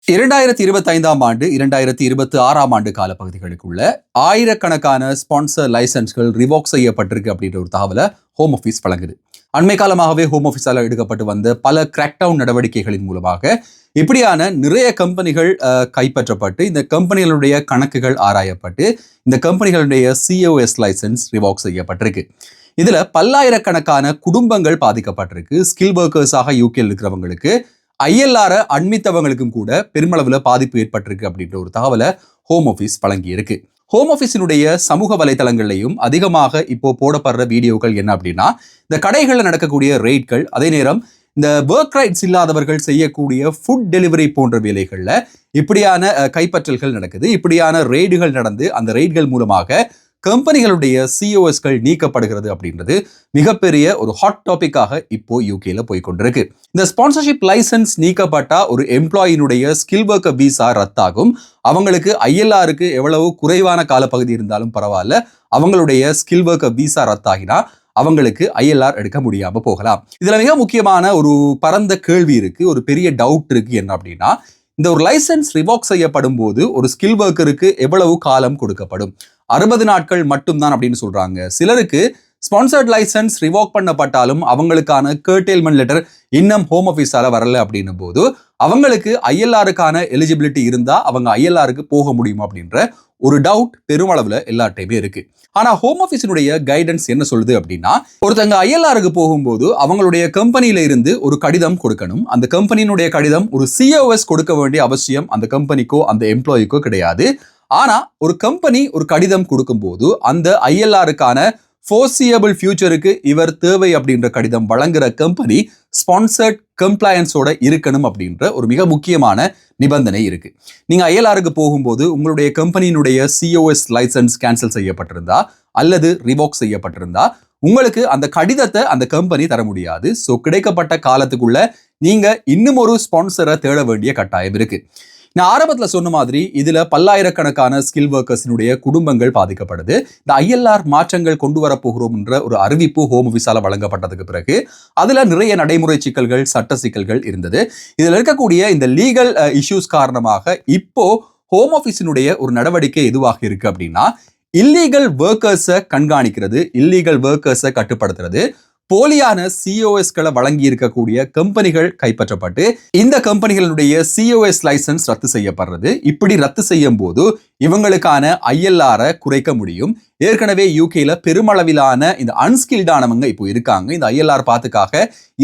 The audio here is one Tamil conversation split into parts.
2025ஆம் ஆண்டு 2026ஆம் ஆண்டு காலப்பகுதிகளுக்குள்ள ஆயிரக்கணக்கான ஸ்பான்சர் லைசன்ஸ்கள் ரிவோக் செய்யப்பட்டிருக்கு அப்படின்ற ஒரு தகவலை ஹோம் ஆஃபீஸ் வழங்குது. அண்மை காலமாகவே ஹோம் ஆஃபீஸால் எடுக்கப்பட்டு வந்த பல கிராக்டவுன் நடவடிக்கைகளின் மூலமாக இப்படியான நிறைய கம்பெனிகள் கைப்பற்றப்பட்டு இந்த கம்பெனிகளுடைய கணக்குகள் ஆராயப்பட்டு இந்த கம்பெனிகளுடைய சிஓஎஸ் லைசன்ஸ் ரிவோக் செய்யப்பட்டிருக்கு. இதுல பல்லாயிரக்கணக்கான குடும்பங்கள் பாதிக்கப்பட்டிருக்கு. ஸ்கில் ஒர்க்கர்ஸாக யூகேல இருக்கிறவங்களுக்கு ILR அண்மித்தவங்களுக்கும் கூட பெருமளவுல பாதிப்பு ஏற்பட்டிருக்கு அப்படின்ற ஒரு தகவலை ஹோம் ஆஃபீஸ் வழங்கி இருக்கு. ஹோம் ஆஃபீஸினுடைய சமூக வலைதளங்கள்லையும் அதிகமாக இப்போ போடப்படுற வீடியோக்கள் என்ன அப்படின்னா, இந்த கடைகளில் நடக்கக்கூடிய ரெய்ட்கள், அதே நேரம் இந்த ஒர்க் ரைட்ஸ் இல்லாதவர்கள் செய்யக்கூடிய ஃபுட் டெலிவரி போன்ற வேலைகள்ல இப்படியான கைப்பற்றல்கள் நடக்குது. இப்படியான ரெய்டுகள் நடந்து அந்த ரெய்டுகள் மூலமாக கம்பெனிகளுடைய சிஓஎஸ்கள் நீக்கப்படுகிறது அப்படின்றது மிகப்பெரிய ஒரு ஹாட் டாபிக்காக இப்போ யூகேல போய்கொண்டிருக்கு. இந்த ஸ்பான்சர்ஷிப் லைசன்ஸ் நீக்கப்பட்டா ஒரு எம்ப்ளாயினுடைய ஸ்கில் ஒர்க்கர் விசா ரத்தாகும். அவங்களுக்கு ILRக்கு எவ்வளவு குறைவான காலப்பகுதி இருந்தாலும் பரவாயில்ல, அவங்களுடைய ஸ்கில் ஒர்க்கர் விசா ரத்தாகினா அவங்களுக்கு ILR எடுக்க முடியாம போகலாம். இதுல மிக முக்கியமான ஒரு பரந்த கேள்வி இருக்கு, ஒரு பெரிய டவுட் இருக்கு. என்ன அப்படின்னா, இந்த ஒரு லைசன்ஸ் ரிவோக் செய்யப்படும் போது ஒரு ஸ்கில் ஒர்க்கருக்கு எவ்வளவு காலம் கொடுக்கப்படும்? 60 நாட்கள் மட்டும்தான் அப்படின்னு சொல்றாங்க. சிலருக்கு ஸ்பான்சர்ட் லைசன்ஸ் ரிவோக் பண்ணப்பட்டாலும் அவங்களுக்கான கர்டெயில்மென்ட் லெட்டர் இன்னும் ஹோம் ஆஃபீஸால வரல அப்படின்னும் போது அவங்களுக்கு ILRக்கான எலிஜிபிலிட்டி இருந்தா அவங்க ILRக்கு போக முடியும் அப்படின்ற ஒரு டவுட் பெருமளவுல எல்லாட்டையுமே இருக்கு. ஆனா ஹோம் ஆஃபீஸினுடைய கைடன்ஸ் என்ன சொல்லுது அப்படின்னா, ஒருத்தங்க ILRக்கு போகும்போது அவங்களுடைய கம்பெனியில இருந்து ஒரு கடிதம் கொடுக்கணும். அந்த கம்பெனியினுடைய கடிதம் ஒரு COS கொடுக்க வேண்டிய அவசியம் அந்த கம்பெனிக்கோ அந்த எம்ப்ளாயிக்கோ கிடையாது. ஆனா ஒரு கம்பெனி ஒரு கடிதம் கொடுக்கும்போது அந்த ILRக்கான ஃபோர்சியபிள் ஃபியூச்சருக்கு இவர் தேவை அப்படின்ற கடிதம் வழங்குற கம்பெனி ஸ்பான்சர்ட் கம்ப்ளையன்ஸோட இருக்கணும் அப்படின்ற ஒரு மிக முக்கியமான நிபந்தனை இருக்கு. நீங்க ILRக்கு போகும்போது உங்களுடைய கம்பெனியினுடைய COS லைசன்ஸ் கேன்சல் செய்யப்பட்டிருந்தா அல்லது ரிவோக் செய்யப்பட்டிருந்தா உங்களுக்கு அந்த கடிதத்தை அந்த கம்பெனி தர முடியாது. ஸோ கிடைக்கப்பட்ட காலத்துக்குள்ள நீங்க இன்னும் ஒரு ஸ்பான்சரை தேட வேண்டிய கட்டாயம் இருக்கு. நான் ஆரம்பத்தில் சொன்ன மாதிரி இதுல பல்லாயிரக்கணக்கான ஸ்கில் ஒர்க்கர்ஸினுடைய குடும்பங்கள் பாதிக்கப்படுது. இந்த ILR மாற்றங்கள் கொண்டு வரப்போகிறோம் என்ற ஒரு அறிவிப்பு ஹோம் ஆஃபீஸால வழங்கப்பட்டதுக்கு பிறகு அதுல நிறைய நடைமுறை சிக்கல்கள், சட்ட சிக்கல்கள் இருந்தது. இதுல இருக்கக்கூடிய இந்த லீகல் இஷ்யூஸ் காரணமாக இப்போ ஹோம் ஆஃபீஸினுடைய ஒரு நடவடிக்கை எதுவாக இருக்கு அப்படின்னா, இல்லீகல் ஒர்க்கர்ஸை கண்காணிக்கிறது, இல்லீகல் ஒர்க்கர்ஸை கட்டுப்படுத்துறது, போலியான COSகளை வழங்கி இருக்கக்கூடிய கம்பெனிகள் கைப்பற்றப்பட்டு இந்த கம்பெனிகளுடைய COS லைசன்ஸ் ரத்து செய்யப்படுறது. இப்படி ரத்து செய்யும் போது இவங்களுக்கான ILR குறைக்க முடியும். ஏற்கனவே யூகேல பெருமளவிலான இந்த அன்ஸ்கில்டானவங்க இப்போ இருக்காங்க. இந்த ILR பாத்துக்காக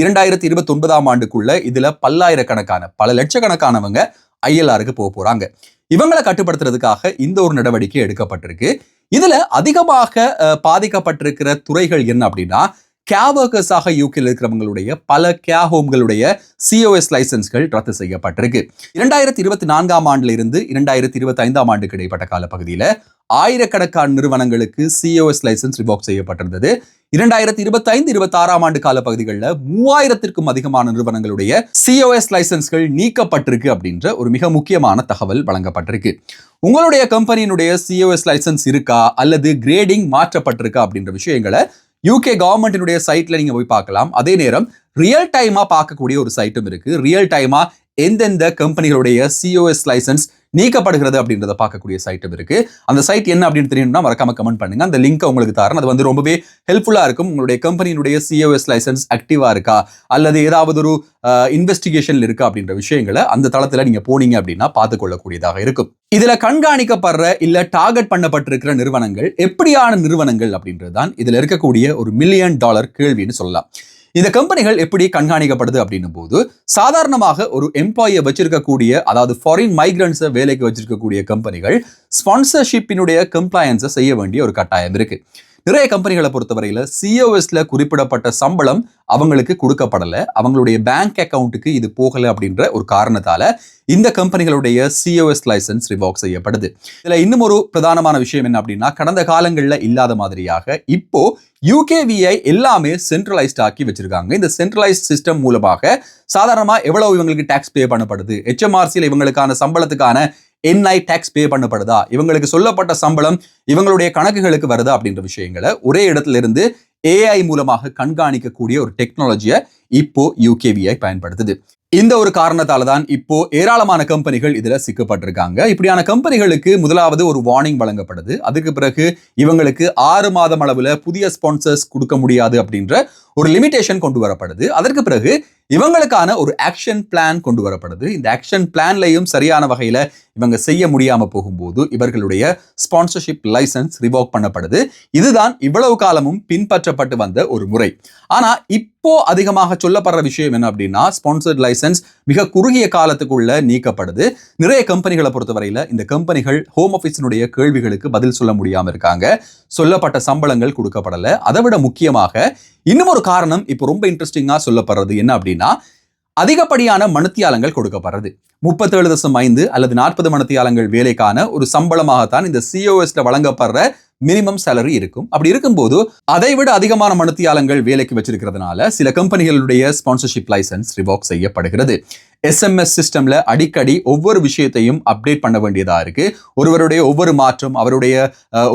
2029ஆம் ஆண்டுக்குள்ள இதுல பல்லாயிரக்கணக்கான பல லட்சக்கணக்கானவங்க ILRக்கு போறாங்க. இவங்களை கட்டுப்படுத்துறதுக்காக இந்த ஒரு நடவடிக்கை எடுக்கப்பட்டிருக்கு. இதுல அதிகமாக பாதிக்கப்பட்டிருக்கிற துறைகள் என்ன அப்படின்னா, கேர் ஒர்க்கர்ஸாக யூகேல இருக்கிறவங்களுடைய பல கேர் ஹோம்களுடைய COS லைசன்ஸ்கள் ரத்து செய்யப்பட்டிருக்கு. 2024ஆம் ஆண்டுல இருந்து 2025ஆம் ஆண்டுக்கு இடைப்பட்ட காலப்பகுதியில ஆயிரக்கணக்கான நிறுவனங்களுக்கு COS லைசன்ஸ் ரிவோக் செய்யப்பட்டிருந்தது. 2025-26ஆம் ஆண்டு காலப்பகுதிகளில் 3000க்கும் அதிகமான நிறுவனங்களுடைய COS லைசன்ஸ்கள் நீக்கப்பட்டிருக்கு அப்படின்ற ஒரு மிக முக்கியமான தகவல் வழங்கப்பட்டிருக்கு. உங்களுடைய கம்பெனியினுடைய COS லைசன்ஸ் இருக்கா அல்லது கிரேடிங் மாற்றப்பட்டிருக்கா அப்படின்ற விஷயங்களை யூகே கவர்மெண்டினுடைய சைட்ல நீங்க போய் பார்க்கலாம். அதே நேரம் ரியல் டைமா பார்க்கக்கூடிய ஒரு சைட்டும் இருக்கு. ரியல் டைமா எந்தெந்த கம்பெனிகளுடைய COS லைசன்ஸ் நீக்கப்படுகிறது அப்படின்றத பார்க்கக்கூடிய சைட்டும் இருக்கு. அந்த சைட் என்ன அப்படின்னு தெரியணும்னா மறக்காம கமெண்ட் பண்ணுங்க. அந்த லிங்க் உங்களுக்கு தரேன். அது ரொம்பவே ஹெல்ப்ஃபுல்லா இருக்கும். உங்களுடைய கம்பெனியினுடைய COS லைசன்ஸ் ஆக்டிவா இருக்கா அல்லது ஏதாவது ஒரு இன்வெஸ்டிகேஷன்ல இருக்கா அப்படின்ற விஷயங்களை அந்த தளத்துல நீங்க போனீங்க அப்படின்னா பார்த்துக்கொள்ளக்கூடியதாக இருக்கும். இதுல கண்காணிக்கப்படுற இல்ல டார்கெட் பண்ணப்பட்டிருக்கிற நிறுவனங்கள் எப்படியான நிறுவனங்கள் அப்படின்றது தான் இதுல இருக்கக்கூடிய ஒரு $1 மில்லியன் கேள்வின்னு சொல்லலாம். இந்த கம்பெனிகள் எப்படி கண்காணிக்கப்படுது அப்படின்னும் போது, சாதாரணமாக ஒரு எம்ப்ளாயியை வச்சிருக்கக்கூடிய, அதாவது ஃபாரின் மைக்ரன்ஸை வேலைக்கு வச்சிருக்கக்கூடிய கம்பெனிகள் ஸ்பான்சர்ஷிப்பினுடைய கம்ப்ளையன்ஸை செய்ய வேண்டிய ஒரு கட்டாயம் இருக்கு. நிறைய கம்பெனிகளை பொறுத்தவரையில COSல குறிப்பிடப்பட்ட சம்பளம் அவங்களுக்கு கொடுக்கப்படல, அவங்களுடைய பேங்க் அக்கவுண்ட்டுக்கு இது போகல அப்படின்ற ஒரு காரணத்தால இந்த கம்பெனிகளுடைய COS லைசன்ஸ் ரிவோக் செய்யப்படுது. இதுல இன்னும் ஒரு பிரதானமான விஷயம் என்ன அப்படின்னா, கடந்த காலங்கள்ல இல்லாத மாதிரியாக இப்போ UKVI எல்லாமே சென்ட்ரலைஸ்ட் ஆக்கி வச்சிருக்காங்க. இந்த சென்ட்ரலைஸ்ட் சிஸ்டம் மூலமாக சாதாரணமா எவ்வளவு இவங்களுக்கு டாக்ஸ் பே பண்ணப்படுது, HMRCல இவங்களுக்கான சம்பளத்துக்கான NI டாக்ஸ் பே பண்ணப்படுதா, இவங்களுக்கு சொல்லப்பட்ட சம்பளம் இவங்களுடைய கணக்குகளுக்கு வருதா அப்படின்ற விஷயங்களை ஒரே இடத்துல இருந்து AI மூலமாக கண்காணிக்கக்கூடிய ஒரு டெக்னாலஜியை இப்போ UKVI பயன்படுத்துது. இந்த ஒரு காரணத்தால தான் இப்போ ஏராளமான கம்பெனிகள் இதுல சிக்கப்பட்டிருக்காங்க. இப்படியான கம்பெனிகளுக்கு முதலாவது ஒரு வார்னிங் வழங்கப்படுது. அதுக்கு பிறகு இவங்களுக்கு 6 மாதம் அளவுல புதிய ஸ்பான்சர்ஸ் கொடுக்க முடியாது அப்படின்ற ஒரு லிமிடேஷன் கொண்டு வரப்படுது. அதற்கு பிறகு இவங்களுக்கான ஒரு ஆக்ஷன் பிளான் கொண்டு வரப்படுது. இந்த ஆக்ஷன் பிளான்லையும் சரியான வகையில இவங்க செய்ய முடியாம போகும்போது இவர்களுடைய ஸ்பான்சர்ஷிப் லைசன்ஸ் ரிவோக் பண்ணப்படுது. இதுதான் இவ்வளவு காலமும் பின்பற்றப்பட்டு வந்த ஒரு முறை. ஆனா இப்போ அதிகமாக சொல்லப்படுற விஷயம் என்ன அப்படின்னா, ஸ்பான்சர்ட் லைசன்ஸ் மிக குறுகிய காலத்துக்குள்ள நீக்கப்படுது. நிறைய கம்பெனிகளை பொறுத்தவரையில இந்த கம்பெனிகள் ஹோம் ஆஃபீஸினுடைய கேள்விகளுக்கு பதில் சொல்ல முடியாம இருக்காங்க. சொல்லப்பட்ட சம்பளங்கள் கொடுக்கப்படல. அதை விட முக்கியமாக இன்னும் ஒரு காரணம் இப்போ ரொம்ப இன்ட்ரெஸ்டிங்கா சொல்லப்படுறது என்ன அப்படின்னா, அதிகப்படியான மணித்தியாலங்கள் கொடுக்கப்படுறது. 37.5 அல்லது 40 மணித்தியாலங்கள் வேலைக்கான ஒரு சம்பளமாகத்தான் இந்த சிஓஎஸ்ல வழங்கப்படுற மினிமம் சேலரி இருக்கும். அப்படி இருக்கும்போது அதை விட அதிகமான மணித்தியாலங்கள் வேலைக்கு வச்சிருக்கிறதுனால சில கம்பெனிகளுடைய ஸ்பான்சர்ஷிப் லைசன்ஸ் ரிவோக் செய்யப்படுகிறது. SMS சிஸ்டம்ல அடிக்கடி ஒவ்வொரு விஷயத்தையும் அப்டேட் பண்ண வேண்டியதா இருக்கு. ஒருவருடைய ஒவ்வொரு மாற்றம், அவருடைய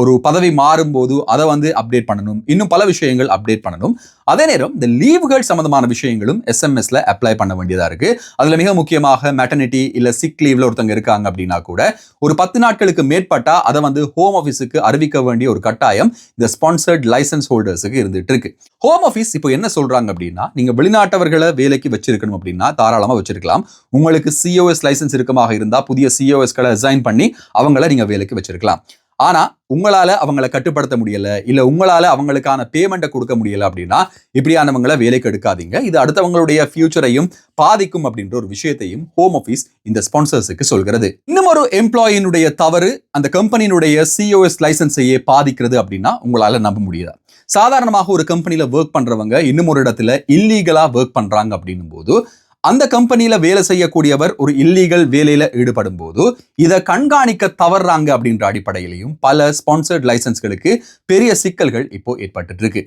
ஒரு பதவி மாறும் போது அதை அப்டேட் பண்ணணும். இன்னும் பல விஷயங்கள் அப்டேட் பண்ணணும். அதே நேரம் இந்த லீவுகள் சம்பந்தமான விஷயங்களும் SMSல அப்ளை பண்ண வேண்டியதா இருக்கு. அதுல மிக முக்கியமாக மெட்டர்னிட்டி இல்ல சிக் லீவ்ல ஒருத்தங்க இருக்காங்க அப்படின்னா கூட ஒரு 10 நாட்களுக்கு மேற்பட்டா அதை ஹோம் ஆஃபீஸுக்கு அறிவிக்க வேண்டிய ஒரு கட்டாயம் இந்த ஸ்பான்சர்ட் லைசன்ஸ் ஹோல்டர்ஸுக்கு இருந்துட்டு இருக்கு. ஹோம் ஆஃபீஸ் இப்போ என்ன சொல்றாங்க அப்படின்னா, நீங்க வெளிநாட்டவர்களை வேலைக்கு வச்சிருக்கணும் அப்படின்னா தாராளமா வச்சிருக்கலாம். உங்களுக்கு COS லைசன்ஸ் இருக்கமாக இருந்தா புதிய COSகளை அசைன் பண்ணி அவங்கள நீங்க வேலைக்கு வச்சிருக்கலாம். ஆனா உங்களால அவங்களை கட்டுப்படுத்த முடியல, இல்ல உங்களால அவங்களுக்கான பேமெண்ட்டை கொடுக்க முடியல அப்படின்னா இப்படியானவங்களை வேலைக்கு எடுக்காதீங்க. இது அடுத்தவங்களுடைய ஃபியூச்சரையும் பாதிக்கும் அப்படின்ற ஒரு விஷயத்தையும் ஹோம் ஆஃபீஸ் இந்த ஸ்பான்சர்ஸுக்கு சொல்கிறது. இன்னும் ஒரு எம்ப்ளாயினுடைய தவறு அந்த கம்பெனியினுடைய COS லைசன்ஸையே பாதிக்கிறது அப்படின்னா உங்களால நம்ப முடியாது. சாதாரணமாக ஒரு கம்பெனியில ஒர்க் பண்றவங்க இன்னும் ஒரு இடத்துல இல்லீகலா ஒர்க் பண்றாங்க அப்படின்னும் போது அந்த கம்பெனியில வேலை செய்யக்கூடியவர் ஒரு இல்லீகல் வேலையில ஈடுபடும் போது இதை கண்காணிக்க தவறாங்க அப்படின்ற அடிப்படையிலையும் பல ஸ்பான்சர்ட் லைசன்ஸ்களுக்கு பெரிய சிக்கல்கள் இப்போ ஏற்பட்டு இருக்கு.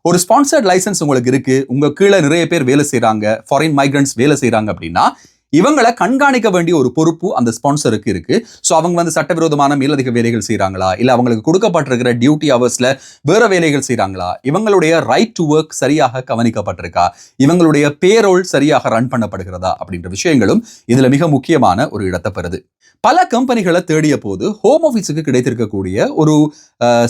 ஒரு ஸ்பான்சர்ட் லைசன்ஸ் உங்களுக்கு இருக்கு, உங்க கீழே நிறைய பேர் வேலை செய்யறாங்க, ஃபாரின் மைக்ரன்ட்ஸ் வேலை செய்யறாங்க அப்படின்னா இவங்களை கண்காணிக்க வேண்டிய ஒரு பொறுப்பு அந்த ஸ்பான்சருக்கு இருக்கு. ஸோ அவங்க சட்டவிரோதமான மேலதிக வேலைகள் செய்யறாங்களா, இல்ல அவங்களுக்கு கொடுக்கப்பட்டிருக்கிற டியூட்டி ஹவர்ஸ்ல வேற வேலைகள் செய்யறாங்களா, இவங்களுடைய ரைட் டு ஒர்க் சரியாக கவனிக்கப்பட்டிருக்கா, இவங்களுடைய பேரோல் சரியாக ரன் பண்ணப்படுகிறதா அப்படின்ற விஷயங்களும் இதுல மிக முக்கியமான ஒரு இடத்தை பெறுது. பல கம்பெனிகளை தேடிய போது ஹோம் ஆஃபீஸுக்கு கிடைத்திருக்கக்கூடிய ஒரு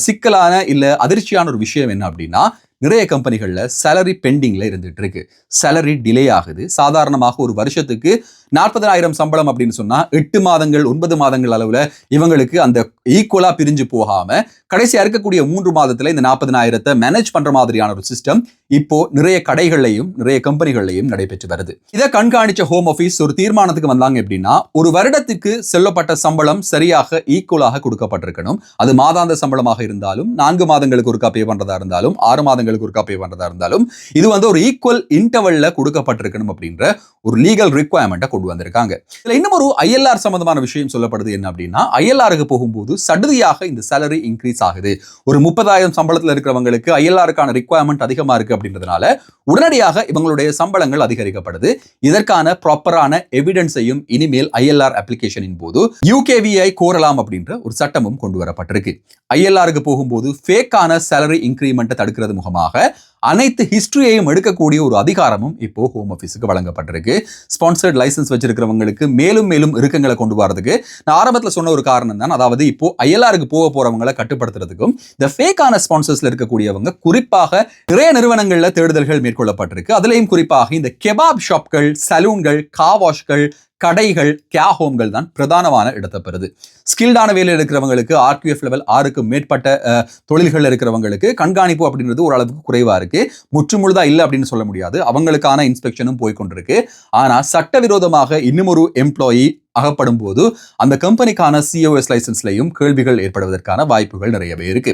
சிக்கலான இல்ல அதிர்ச்சியான ஒரு விஷயம் என்ன அப்படின்னா, நிறைய கம்பெனிகள்ல சேலரி பெண்டிங்ல இருந்துட்டு இருக்கு. சேலரி டிலே ஆகுது. சாதாரணமாக ஒரு வருஷத்துக்கு 40,000 சம்பளம் அப்படின்னு சொன்னா 8 மாதங்கள் 9 மாதங்கள் அளவுல இவங்களுக்கு அந்த ஈக்குவலா பிரிஞ்சு போகாம கடைசியா இருக்கக்கூடிய 3 மாதத்துல இந்த 40,000 மேனேஜ் பண்ற மாதிரியான ஒரு சிஸ்டம் இப்போ நிறைய கடைகள்லையும் நிறைய கம்பெனிகள்லையும் நடைபெற்று வருது. இதை கண்காணிச்ச ஹோம் ஆஃபீஸ் ஒரு தீர்மானத்துக்கு வந்தாங்க எப்படின்னா, ஒரு வருடத்துக்கு சொல்லப்பட்ட சம்பளம் சரியாக ஈக்குவலாக கொடுக்கப்பட்டிருக்கணும். அது மாதாந்த சம்பளமாக இருந்தாலும் 4 மாதங்களுக்கு ஒருக்கா பே பண்றதா இருந்தாலும் 6 மாதங்களுக்கு ஒருக்கா பே பண்றதா இருந்தாலும் இது ஒரு ஈக்குவல் இன்டர்வல்ல கொடுக்கப்பட்டிருக்கணும் அப்படின்ற ஒரு லீகல் ரிக்வயர்மெண்ட்டை கொண்டு வந்திருக்காங்க. இதுல இன்னும் ஒரு ILR சம்பந்தமான விஷயம் சொல்லப்படுது என்ன அப்படின்னா, ILRக்கு போகும்போது சடுதியாக இந்த சேலரி இன்க்ரீஸ் ஆகுது. ஒரு 30,000 சம்பளத்தில் இருக்கிறவங்களுக்கு ILRக்கான ரிக்வயர்மெண்ட் அதிகமா இருக்கு அப்படின்றதுனால உடனடியாக இவங்களுடைய சம்பளங்கள் அதிகரிக்கப்படுது. இதற்கான ப்ராப்பரான எவிடன்ஸையும் இனிமேல் ILR அப்ளிகேஷனின் போது UKVI கோரலாம் அப்படின்ற ஒரு சட்டமும் கொண்டு வரப்பட்டிருக்கு. ILRக்கு போகும்போது ஃபேக்கான சேலரி இன்க்ரிமெண்ட்டை தடுக்கிறது முகமாக அனைத்து ஹிஸ்டரியையும் எடுக்கக்கூடிய ஒரு அதிகாரமும் இப்போ ஹோம் ஆஃபீஸுக்கு வழங்கப்பட்டிருக்கு. ஸ்பான்சர்ட் லைசன்ஸ் வச்சிருக்கிறவங்களுக்கு மேலும் மேலும் இறுக்கங்களை கொண்டு வரதுக்கு நான் ஆரம்பத்தில் சொன்ன ஒரு காரணம் தான். அதாவது இப்போ ILRக்கு போக போறவங்களை கட்டுப்படுத்துறதுக்கும் இந்த ஃபேக்கான ஸ்பான்சர்ஸ்ல இருக்கக்கூடியவங்க குறிப்பாக நிறைய நிறுவனங்கள்ல தேடுதல்கள் மேற்கொள்ளப்பட்டிருக்கு. அதுலயும் குறிப்பாக இந்த கெபாப் ஷாப்கள், சலூன்கள், கார் வாஷ்கள், கடைகள், கேர் ஹோம்கள் தான் பிரதானமான இடத்தை பெறுது. ஸ்கில்டான வேலையில் இருக்கிறவங்களுக்கு RQF லெவல் 6க்கு மேற்பட்ட தொழில்கள் இருக்கிறவங்களுக்கு கண்காணிப்பு அப்படின்றது ஓரளவுக்கு குறைவா இருக்கு. முற்றுமுழுதா இல்லை அப்படின்னு சொல்ல முடியாது. அவங்களுக்கான இன்ஸ்பெக்ஷனும் போய்கொண்டிருக்கு. ஆனா சட்டவிரோதமாக இன்னும் ஒரு எம்ப்ளாயி அகப்படும் போது அந்த கம்பெனிக்கான COS லைசன்ஸ்லையும் கேள்விகள் ஏற்படுவதற்கான வாய்ப்புகள் நிறையவே இருக்கு.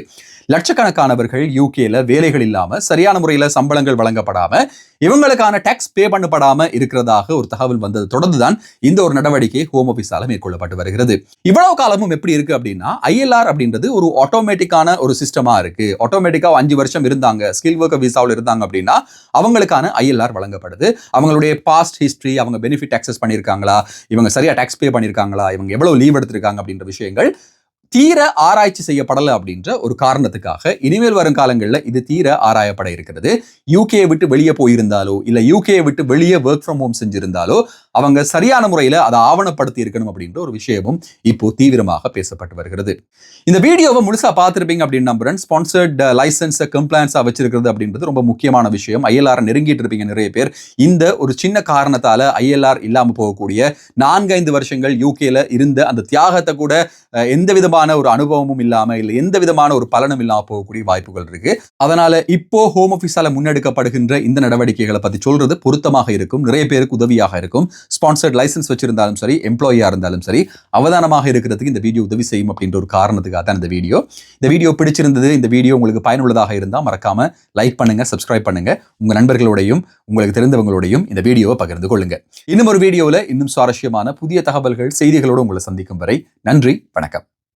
லட்சக்கணக்கானவர்கள் UKல வேலைகள் இல்லாம சரியான முறையில் சம்பளங்கள் வழங்கப்படாம இவங்களுக்கான டாக்ஸ் பே பண்ணப்படாம இருக்கிறதாக ஒரு தகவல் வந்தது தொடர்ந்துதான் இந்த ஒரு நடவடிக்கை ஹோம் ஆஃபீஸால மேற்கொள்ளப்பட்டு வருகிறது. இவ்வளவு காலமும் எப்படி இருக்கு அப்படின்னா, ILR அப்படின்றது ஒரு ஆட்டோமேட்டிக்கான ஒரு சிஸ்டமா இருக்கு. ஆட்டோமேட்டிக்கா 5 வருஷம் இருந்தாங்க, ஸ்கில் ஒர்க்கர் விசாவில் இருந்தாங்க அப்படின்னா அவங்களுக்கான ILR வழங்கப்படுது. அவங்களுடைய பாஸ்ட் ஹிஸ்டரி, அவங்க பெனிஃபிட் அக்சஸ் பண்ணியிருக்காங்களா, இவங்க சரியா டாக்ஸ் பே பண்ணியிருக்காங்களா, இவங்க எவ்வளவு லீவ் எடுத்திருக்காங்க அப்படின்ற விஷயங்கள் தீர ஆராய்ச்சி செய்யப்படலை அப்படின்ற ஒரு காரணத்துக்காக இனிமேல் வரும் காலங்களில் இது தீர ஆராயப்பட இருக்கிறது. யூகேயை விட்டு வெளியே போயிருந்தாலோ இல்ல யூகேயை விட்டு வெளியே ஒர்க் ஃப்ரம் ஹோம் செஞ்சிருந்தாலோ அவங்க சரியான முறையில் அதை ஆவணப்படுத்தி இருக்கணும் அப்படின்ற ஒரு விஷயமும் இப்போ தீவிரமாக பேசப்பட்டு வருகிறது. இந்த வீடியோவை முழுசா பார்த்துருப்பீங்க அப்படின்னு நம்புறேன். ஸ்பான்சர்ட் லைசன்ஸ் கம்ப்ளைன்ஸா வச்சிருக்கிறது அப்படின்றது ரொம்ப முக்கியமான விஷயம். ILR நெருங்கிட்டு இருப்பீங்க நிறைய பேர். இந்த ஒரு சின்ன காரணத்தால ILR இல்லாம போகக்கூடிய 4-5 வருஷங்கள் யூகேல இருந்த அந்த தியாகத்தை கூட எந்த விதமான ஒரு அனுபவமும் இல்லாம இல்ல எந்த விதமான ஒரு பலனும் இல்லாம போகக்கூடிய வாய்ப்புகள் இருக்கு. அதனால இப்போ ஹோம் ஆபீஸால முன்னெடுக்கப்படுகின்ற இந்த நடவடிக்கைகளை பத்தி சொல்றது பொருத்தமாக இருக்கும், நிறைய பேருக்கு உதவியாக இருக்கும். ஸ்பான்சர்ட் லைசன்ஸ் வச்சிருந்தாலும் சரி, எம்ப்ளாயியா இருந்தாலும் சரி, அவதானமாக இருக்கிறதுக்கு இந்த வீடியோ உதவி செய்யும் அப்படின்ற ஒரு காரணத்துக்காக தான் இந்த வீடியோ பிடிச்சிருந்தது. இந்த வீடியோ உங்களுக்கு பயனுள்ளதாக இருந்தா மறக்காம லைக் பண்ணுங்க, சப்ஸ்கிரைப் பண்ணுங்க, உங்க நண்பர்களோடையும் உங்களுக்கு தெரிந்தவங்களோடையும் இந்த வீடியோவை பகிர்ந்து கொள்ளுங்க. இன்னும் ஒரு வீடியோல இன்னும் சுவாரஸ்யமான புதிய தகவல்கள் செய்திகளோடு உங்களை சந்திக்கும் வரை நன்றி, வணக்கம்.